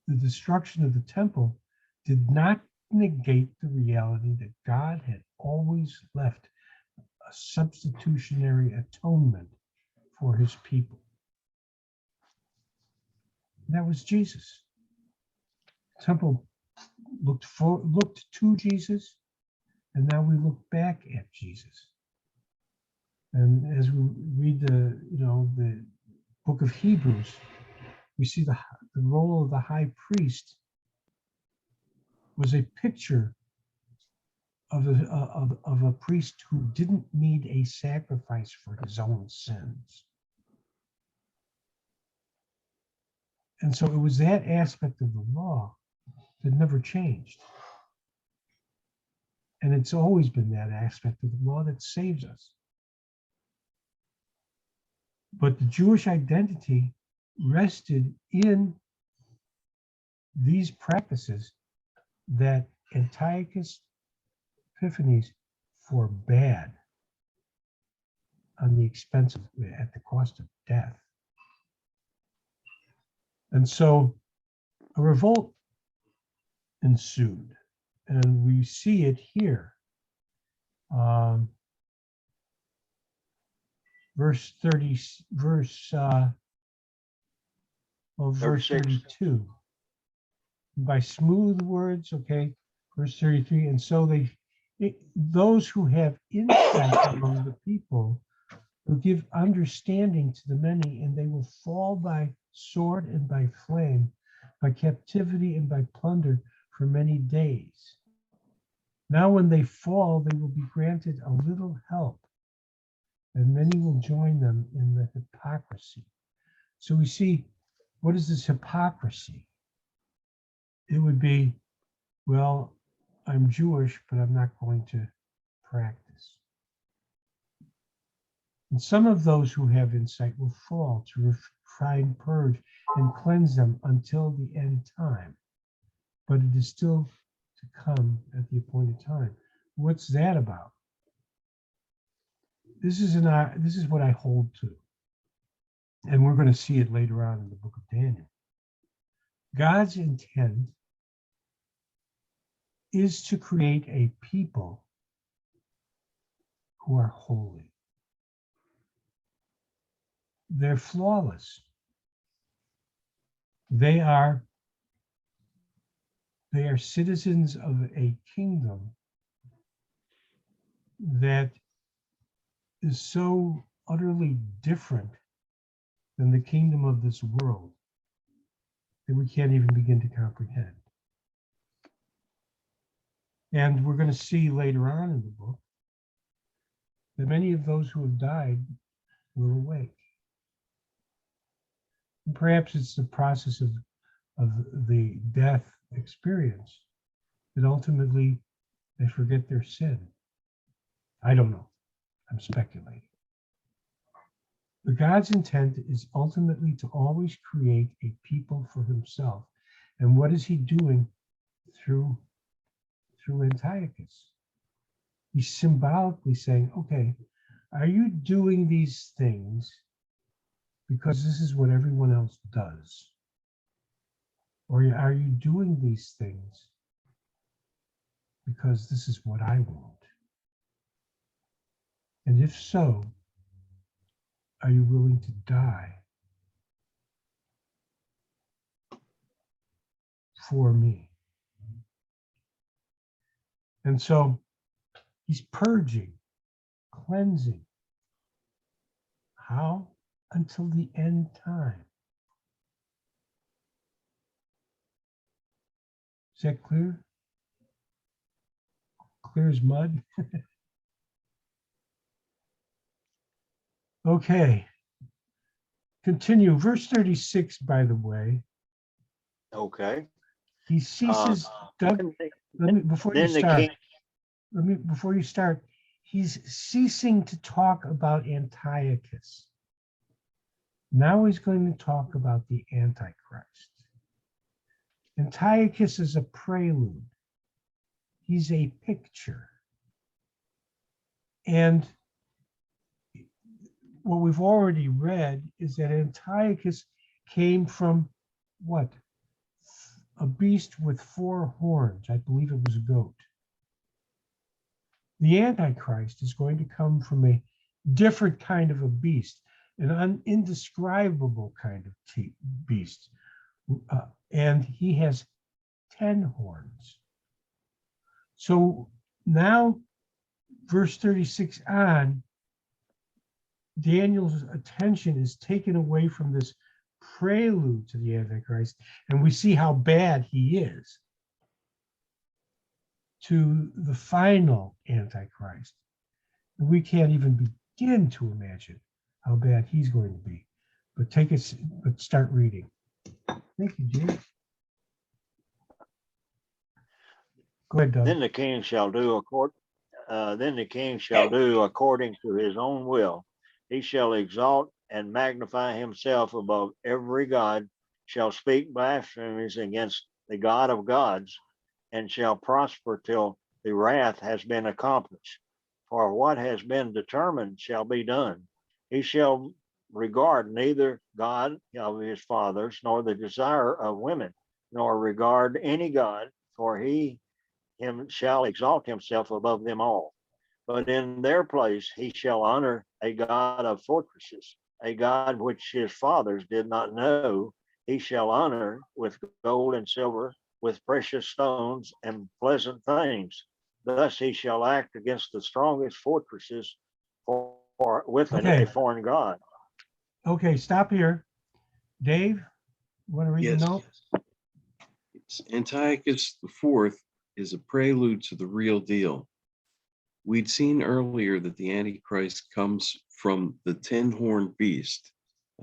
The destruction of the temple did not negate the reality that God had always left a substitutionary atonement for his people. And that was Jesus. The temple looked to Jesus, and now we look back at Jesus. And as we read the book of Hebrews, we see the role of the high priest was a picture of a priest who didn't need a sacrifice for his own sins. And so it was that aspect of the law that never changed. And it's always been that aspect of the law that saves us. But the Jewish identity rested in these practices that Antiochus Epiphanes forbade on the expense of, at the cost of death. And so a revolt ensued, and we see it here. Verse 32. By smooth words, okay, verse 33. And so those who have insight among the people will give understanding to the many, and they will fall by sword and by flame, by captivity and by plunder for many days. Now when they fall, they will be granted a little help, and many will join them in the hypocrisy. So we see, what is this hypocrisy? It would be, well, I'm Jewish, but I'm not going to practice. And some of those who have insight will fall to refine, purge, and cleanse them until the end time. But it is still to come at the appointed time. What's that about? This is what I hold to. And we're going to see it later on in the book of Daniel. God's intent is to create a people who are holy. They're flawless. They are citizens of a kingdom that is so utterly different than the kingdom of this world that we can't even begin to comprehend. And we're going to see later on in the book that many of those who have died will awake. And perhaps it's the process of the death experience that ultimately they forget their sin. I don't know. I'm speculating. But God's intent is ultimately to always create a people for himself. And what is he doing through Antiochus? He's symbolically saying, okay, are you doing these things because this is what everyone else does? Or are you doing these things because this is what I want? And if so, are you willing to die for me? And so he's purging, cleansing. How? Until the end time. Is that clear? Clear as mud? Okay. Continue. Verse 36, by the way. Okay. He ceases, Doug, before you start, he's ceasing to talk about Antiochus. Now he's going to talk about the Antichrist. Antiochus is a prelude. He's a picture. And what we've already read is that Antiochus came from what? A beast with 4 horns. I believe it was a goat. The Antichrist is going to come from a different kind of a beast, an indescribable kind of beast. And he has 10 horns. So now, verse 36 on, Daniel's attention is taken away from this prelude to the Antichrist, and we see how bad he is, to the final Antichrist. And we can't even begin to imagine how bad he's going to be. But start reading. Thank you, Jay. Go ahead, Doug. Then the king shall do according to his own will. He shall exalt and magnify himself above every god, shall speak blasphemies against the God of gods, and shall prosper till the wrath has been accomplished. For what has been determined shall be done. He shall regard neither God of his fathers, nor the desire of women, nor regard any god, for he shall exalt himself above them all. But in their place he shall honor a God of fortresses, a God which his fathers did not know. He shall honor with gold and silver, with precious stones and pleasant things. Thus he shall act against the strongest fortresses with a foreign God. Okay, stop here. Dave, you want to read the note? Antiochus IV is a prelude to the real deal. We'd seen earlier that the Antichrist comes from the 10-horned beast.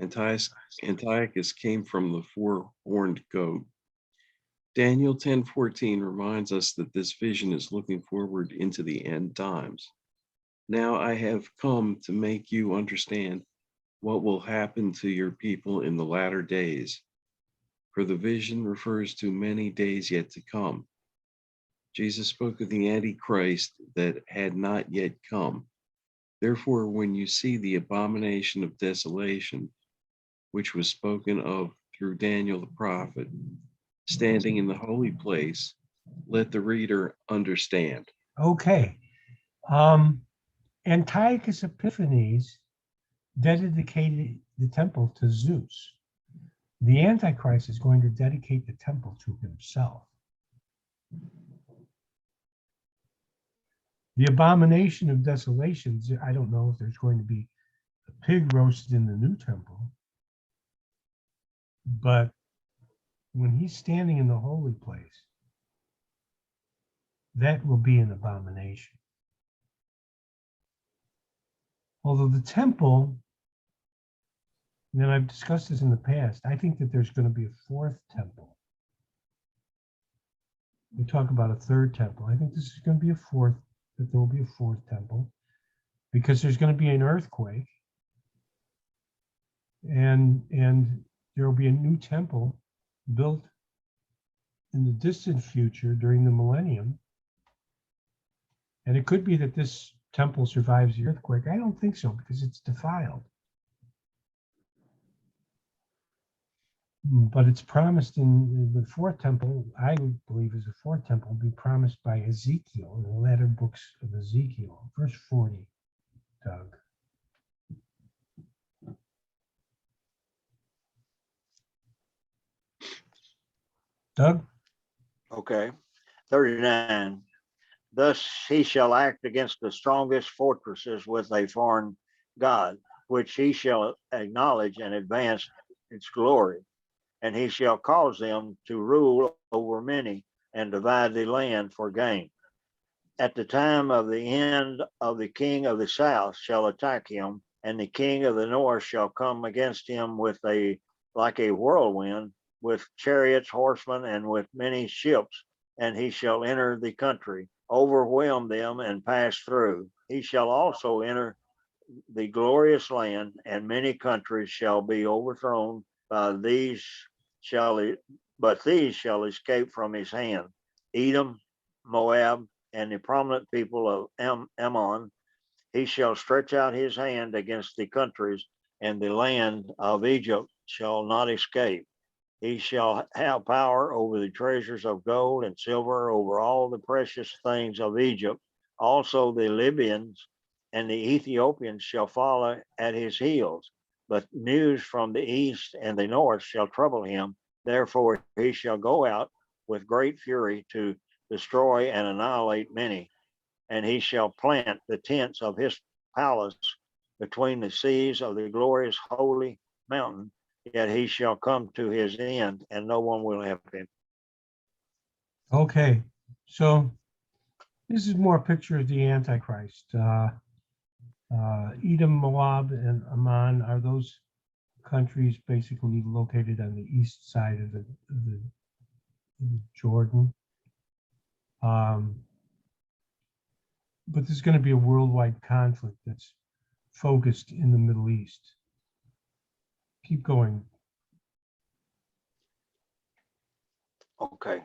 Antiochus came from the 4-horned goat. Daniel 10:14 reminds us that this vision is looking forward into the end times. Now I have come to make you understand what will happen to your people in the latter days. For the vision refers to many days yet to come. Jesus spoke of the Antichrist that had not yet come. Therefore, when you see the abomination of desolation, which was spoken of through Daniel the prophet, standing in the holy place, let the reader understand. Okay. Antiochus Epiphanes dedicated the temple to Zeus. The Antichrist is going to dedicate the temple to himself. The abomination of desolations, I don't know if there's going to be a pig roasted in the new temple, but when he's standing in the holy place, that will be an abomination. Although the temple, and I've discussed this in the past, I think that there's going to be a 4th temple. We talk about a 3rd temple. I think this is going to be a 4th, that there will be a 4th temple, because there's going to be an earthquake, and there will be a new temple built in the distant future during the millennium. And it could be that this temple survives the earthquake. I don't think so, because it's defiled. But it's promised in the 4th temple, I believe is a 4th temple, will be promised by Ezekiel in the latter books of Ezekiel. Verse 40, Doug. Doug? Okay. 39. Thus he shall act against the strongest fortresses with a foreign God, which he shall acknowledge and advance its glory. And he shall cause them to rule over many and divide the land for gain. At the time of the end of the king of the south shall attack him, and the king of the north shall come against him like a whirlwind, with chariots, horsemen, and with many ships, and he shall enter the country, overwhelm them, and pass through. He shall also enter the glorious land, and many countries shall be overthrown by these but these shall escape from his hand. Edom, Moab, and the prominent people of Ammon. He shall stretch out his hand against the countries, and the land of Egypt shall not escape. He shall have power over the treasures of gold and silver, over all the precious things of Egypt. Also the Libyans and the Ethiopians shall follow at his heels. But news from the east and the north shall trouble him. Therefore he shall go out with great fury to destroy and annihilate many. And he shall plant the tents of his palace between the seas of the glorious holy mountain. Yet he shall come to his end, and no one will help him. Okay, so this is more a picture of the Antichrist. Edom, Moab, and Ammon are those countries basically located on the east side of the Jordan. But there's going to be a worldwide conflict that's focused in the Middle East. Keep going. Okay,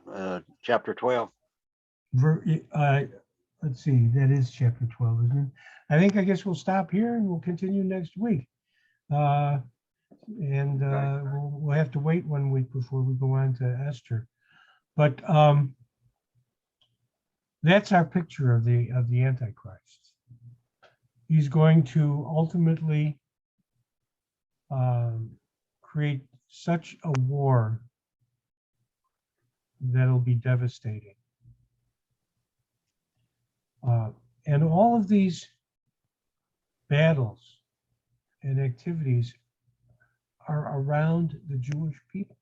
chapter 12. Let's see, that is chapter 12, isn't it? I guess we'll stop here and we'll continue next week. We'll have to wait 1 week before we go on to Esther. But that's our picture of the Antichrist. He's going to ultimately create such a war that'll be devastating. And all of these battles and activities are around the Jewish people.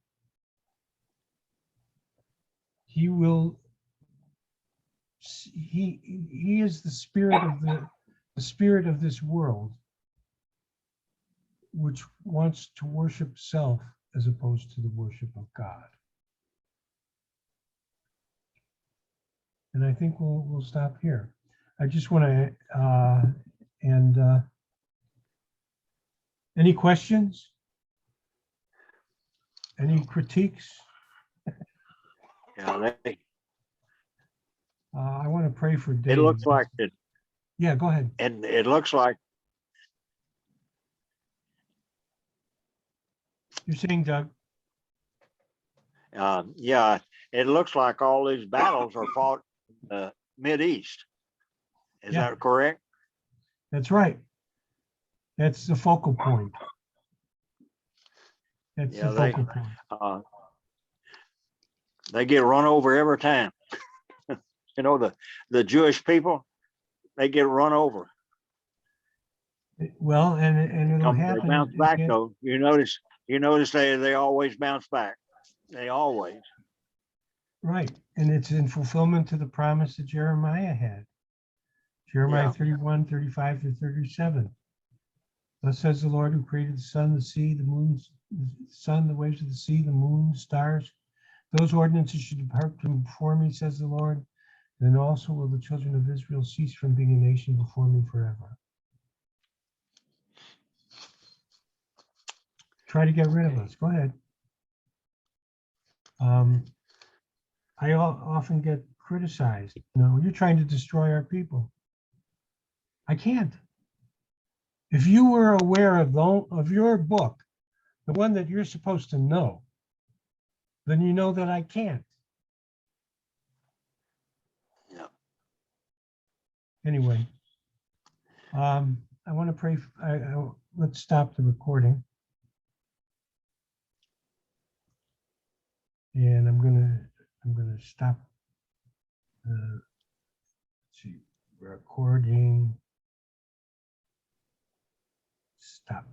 He is the spirit of the spirit of this world, which wants to worship self as opposed to the worship of God. And I think we'll stop here. I just want to any questions? Any critiques? Yeah, I want to pray for Dave. it looks like it. Yeah, go ahead. And it looks like, You're saying, Doug? yeah, it looks like all these battles are fought in the Mideast. Is Yeah. that correct? That's right. That's the focal point. That's Yeah, the focal point. They get run over every time. You know, the Jewish people, they get run over. Well, and it'll They happen. bounce back though. You notice they always bounce back. They always. Right. And it's in fulfillment to the promise that Jeremiah had. Jeremiah Yeah. 31, 35 to 37. Thus says the Lord who created the sun, the sea, the moon, the sun, the waves of the sea, the moon, stars. Those ordinances should depart from before me, says the Lord. Then also will the children of Israel cease from being a nation before me forever. Try to get rid of us. Go ahead. I often get criticized. You're trying to destroy our people. I can't. If you were aware of your book, the one that you're supposed to know, then you know that I can't. Yeah. Anyway, I want to pray. Let's stop the recording. And I'm gonna stop. Let's see, recording. Stop.